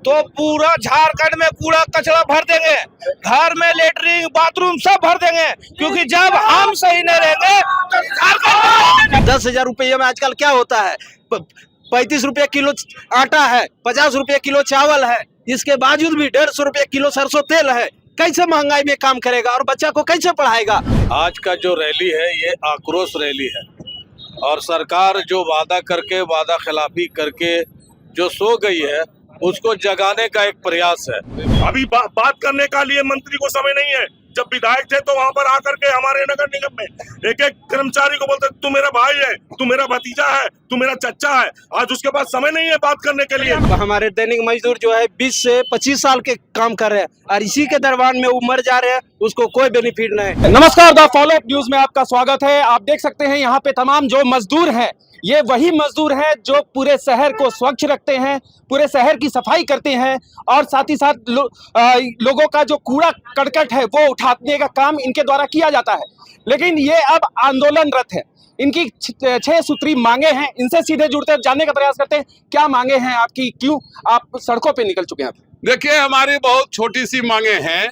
तो पूरा झारखंड में कूड़ा कचरा भर देंगे, घर में लेटरिन बाथरूम सब भर देंगे, क्योंकि जब हम सही नहीं रहेंगे तो झारखंड 10,000 रुपये में आजकल क्या होता है? 35 रुपये किलो आटा है, 50 रुपये किलो चावल है, इसके बावजूद भी 150 रुपये किलो सरसों तेल है। कैसे महंगाई में काम करेगा और बच्चा को कैसे पढ़ाएगा? आज का जो रैली है ये आक्रोश रैली है और सरकार जो वादा करके वादा खिलाफी करके जो सो गई है उसको जगाने का एक प्रयास है। अभी बात करने का लिए मंत्री को समय नहीं है। जब विधायक थे तो वहाँ पर आकर के हमारे नगर निगम में एक एक कर्मचारी को बोलते तू मेरा भाई है, तू मेरा भतीजा है, तू मेरा चच्चा है। आज उसके पास समय नहीं है बात करने के लिए। हमारे दैनिक मजदूर जो है 20 से 25 साल के काम कर रहे हैं और इसी के दरबार में वो मर जा रहे हैं, उसको कोई बेनिफिट नहीं है। नमस्कार, द फॉलो अप न्यूज में आपका स्वागत है। आप देख सकते हैं यहाँ पे तमाम जो मजदूर हैं ये वही मजदूर हैं जो पूरे शहर को स्वच्छ रखते हैं, पूरे शहर की सफाई करते हैं और साथ ही साथ लोगों का जो कूड़ा करकट है वो उठाने का काम इनके द्वारा किया जाता है। लेकिन ये अब आंदोलनरत है। इनकी 6 सूत्री मांगे हैं, इनसे सीधे जुड़ते जानने का प्रयास करते हैं क्या मांगे हैं आपकी, क्यों आप सड़कों पे निकल चुके हैं? देखिए, हमारी बहुत छोटी सी मांगे हैं।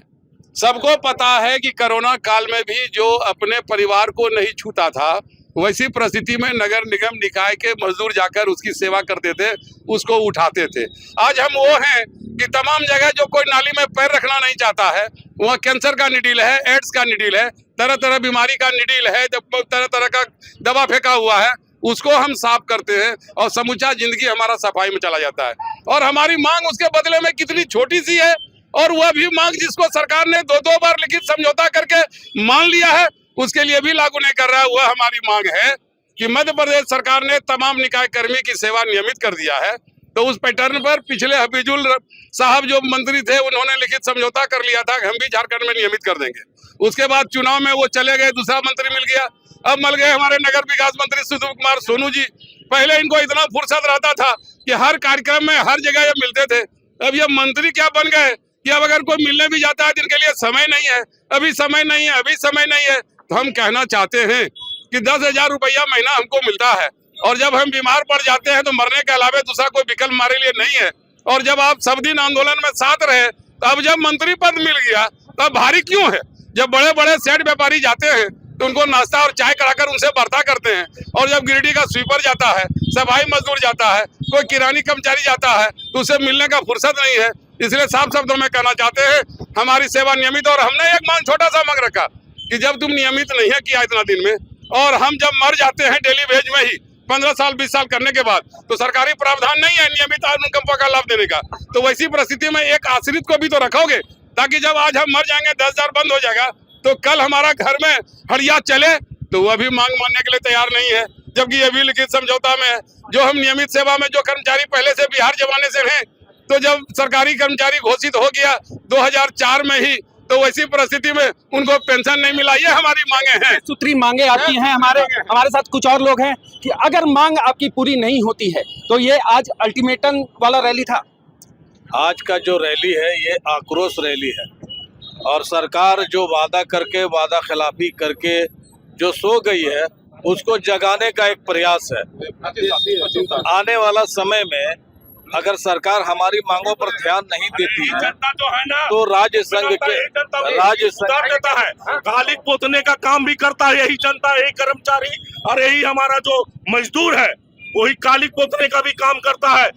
सबको पता है कि कोरोना काल में भी जो अपने परिवार को नहीं छूता था, वैसी परिस्थिति में नगर निगम निकाय के मजदूर जाकर उसकी सेवा करते थे, उसको उठाते थे। आज हम वो हैं कि तमाम जगह जो कोई नाली में पैर रखना नहीं चाहता है, वहाँ कैंसर का निडील है, एड्स का निडील है, तरह तरह बीमारी का निडील है, तरह तरह का दवा फेंका हुआ है, उसको हम साफ करते हैं और समूचा जिंदगी हमारा सफाई में चला जाता है। और हमारी मांग उसके बदले में कितनी छोटी सी है, और वह भी मांग जिसको सरकार ने 2-2 बार लिखित समझौता करके मान लिया है, उसके लिए भी लागू नहीं कर रहा है। वह हमारी मांग है कि मध्य प्रदेश सरकार ने तमाम निकाय कर्मी की सेवा नियमित कर दिया है, तो उस पैटर्न पर पिछले हफीजुल साहब जो मंत्री थे उन्होंने लिखित समझौता कर लिया था कि हम भी झारखंड में नियमित कर देंगे। उसके बाद चुनाव में वो चले गए, दूसरा मंत्री मिल गया। अब मिल गए हमारे नगर विकास मंत्री सुशील कुमार सोनू जी। पहले इनको इतना फुर्सत रहता था कि हर कार्यक्रम में हर जगह ये मिलते थे। अब ये मंत्री क्या बन गए कि अब अगर कोई मिलने भी जाता है जिनके लिए समय नहीं है, अभी समय नहीं है, अभी समय नहीं है। तो हम कहना चाहते हैं कि 10,000 रुपया महीना हमको मिलता है और जब हम बीमार पड़ जाते हैं तो मरने के अलावा दूसरा कोई विकल्प हमारे लिए नहीं है। और जब आप सब दिन आंदोलन में साथ रहे, तो अब जब मंत्री पद मिल गया तब भारी क्यों है? जब बड़े बड़े सेठ व्यापारी जाते हैं तो उनको नाश्ता और चाय कराकर उनसे वार्ता करते हैं, और जब गिरिडीह का स्वीपर जाता है, सफाई मजदूर जाता है, कोई किरानी कर्मचारी जाता है तो उसे मिलने का फुर्सत नहीं है। इसलिए साफ शब्दों में कहना चाहते हैं हमारी सेवा नियमित। और हमने एक मान छोटा सा मांग रखा कि जब तुम नियमित नहीं है किया इतना दिन में, और हम जब मर जाते हैं डेली वेज में ही 15 साल 20 साल करने के बाद, तो सरकारी प्रावधान नहीं है नियमित अनुकंपा का लाभ देने का। तो वैसी परिस्थिति में एक आश्रित को भी तो रखोगे, ताकि जब आज हम मर जाएंगे 10,000 बंद हो जाएगा तो कल हमारा घर में हड़िया चले, तो वह भी मांग मानने के लिए तैयार नहीं है। जबकि ये भी लिखित समझौता में है। जो हम नियमित सेवा में जो कर्मचारी पहले से बिहार जमाने से हैं, तो जब सरकारी कर्मचारी घोषित हो गया 2004 में ही, तो वैसी परिस्थिति में उनको पेंशन नहीं मिला। ये हमारी मांगे हैं। सूत्री मांगे आपकी हैं। हमारे साथ कुछ और लोग हैं कि अगर मांग आपकी पूरी नहीं होती है तो ये आज अल्टीमेटम वाला रैली था। आज का जो रैली है ये आक्रोश रैली है और सरकार जो वादा करके वादा खिलाफी करके जो सो गई है उसको जगाने का एक प्रयास है। आने वाला समय में अगर सरकार हमारी मांगों पर ध्यान नहीं देती है जो है ना, तो राज्य संघ देता है, गाली पोतने का काम भी करता है यही जनता, यही कर्मचारी और यही हमारा जो मजदूर है, वही काली पोतने का भी काम करता है।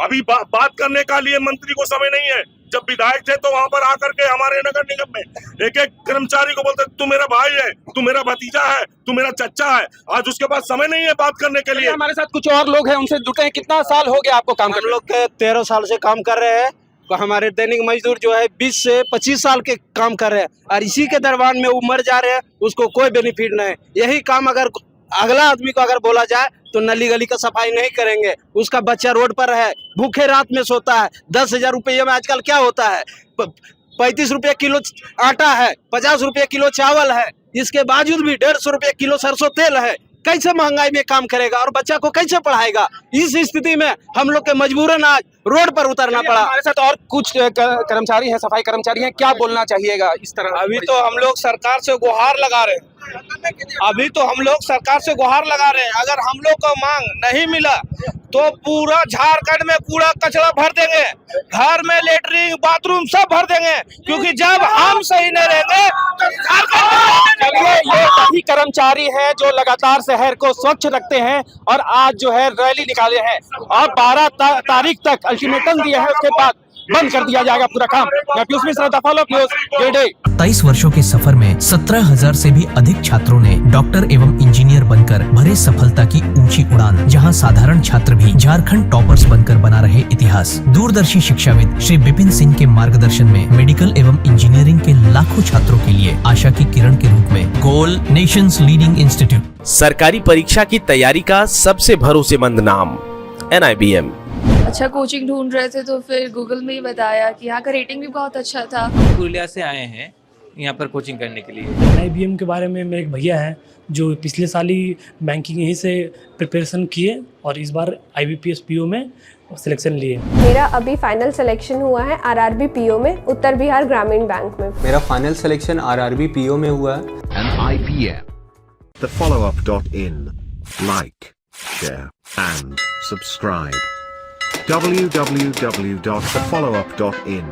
अभी बात करने का लिए मंत्री को समय नहीं है। जब विधायक थे तो वहाँ पर आकर के हमारे नगर निगम में एक एक कर्मचारी को बोलते तू मेरा भाई है, तू मेरा भतीजा है, तू मेरा चच्चा है। आज उसके पास समय नहीं है बात करने के लिए। हमारे साथ कुछ और लोग हैं, उनसे जुटे हैं। कितना साल हो गया आपको काम करते? हम लोग 13 साल से काम कर रहे हैं। तो हमारे दैनिक मजदूर जो है 20 से 25 साल के काम कर रहे हैं और इसी के दरबार में वो मर जा रहे हैं, उसको कोई बेनिफिट नहीं। यही काम अगर अगला आदमी को अगर बोला जाए तो नली गली का सफाई नहीं करेंगे, उसका बच्चा रोड पर है, भूखे रात में सोता है। 10,000 रुपये में आजकल क्या होता है? 35 रुपये किलो आटा है, 50 रुपये किलो चावल है, इसके बावजूद भी 150 रुपये किलो सरसों तेल है। कैसे महंगाई में काम करेगा और बच्चा को कैसे पढ़ाएगा? इस स्थिति में हम लोग के मजबूरन आज रोड पर उतरना पड़ा। हमारे साथ और कुछ कर्मचारी हैं, सफाई कर्मचारी हैं, क्या बोलना चाहिएगा इस तरह? अभी तो हम लोग सरकार से गुहार लगा रहे हैं अभी तो हम लोग सरकार से गुहार लगा रहे हैं, अगर हम लोग को मांग नहीं मिला तो पूरा झारखंड में कूड़ा कचरा भर देंगे, घर में लेटरिन बाथरूम सब भर देंगे, क्योंकि जब हम सही नहीं रहेंगे तो चलिए, ये वही कर्मचारी है जो लगातार शहर को स्वच्छ रखते हैं और आज जो है रैली निकाले हैं और 12 तारीख तक अल्टीमेटम दिया है, उसके बाद बंद कर दिया जाएगा पूरा काम। मैं Piyush Mishra, the follow news, grade 23 वर्षों के सफर में 17,000 से भी अधिक छात्रों ने डॉक्टर एवं इंजीनियर बनकर भरे सफलता की ऊंची उड़ान, जहां साधारण छात्र भी झारखंड टॉपर्स बनकर बना रहे इतिहास। दूरदर्शी शिक्षाविद श्री विपिन सिंह के मार्गदर्शन में मेडिकल एवं इंजीनियरिंग के लाखों छात्रों के लिए आशा की किरण के रूप में गोल नेशंस लीडिंग इंस्टीट्यूट। सरकारी परीक्षा की तैयारी का सबसे भरोसेमंद नाम NIBM। अच्छा कोचिंग ढूंढ रहे थे तो फिर गूगल में ही बताया कि यहाँ का रेटिंग भी बहुत अच्छा था। पुरुलिया से आए हैं यहाँ पर कोचिंग करने के लिए। NIBM के बारे में मेरे एक भैया हैं जो पिछले साल ही बैंकिंग यहीं से प्रिपरेशन किए और इस बार IBPS PO में सिलेक्शन लिए। मेरा अभी फाइनल सिलेक्शन हुआ है RRB PO में, उत्तर बिहार ग्रामीण बैंक में। मेरा फाइनल सिलेक्शन RRB PO में हुआ है। NIBM, thefollowup.in, like, share and subscribe. www.thefollowup.in